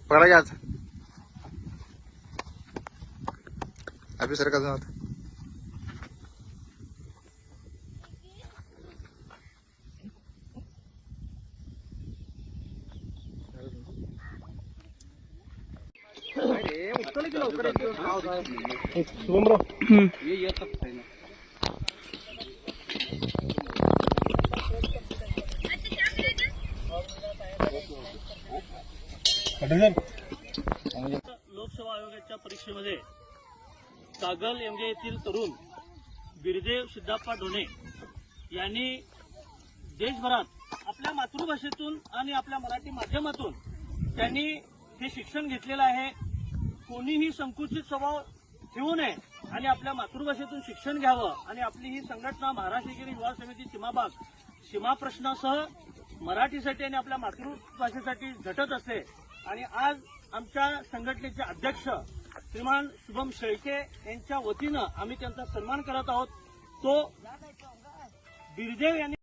पकड़ा गया था अभी सर का साथ लोकसेवा आयोगाच्या परीक्षेमध्ये कागल एमजे येथील तरुण बिरदेव सिद्धप्पा ढोणे यांनी देशभरात आपल्या मातृभाषेतून आणि आपल्या मराठी माध्यमातून त्यांनी हे शिक्षण घेतलेलं आहे. कोणीही संकुचित स्वभाव ठेवू नये आणि आपल्या मातृभाषेतून शिक्षण घ्यावं आणि आपली ही संघटना महाराष्ट्र एकेरी युवा समिती सीमाभाग सीमा प्रश्नासह मराठीसाठी आणि आपल्या मातृभाषेसाठी झटत असते. आणि आज आमच्या संघटनेचे अध्यक्ष श्रीमान शुभम शेळके यांच्या वतीनं आम्ही त्यांचा सन्मान करत आहोत. तो बिरदेव यांनी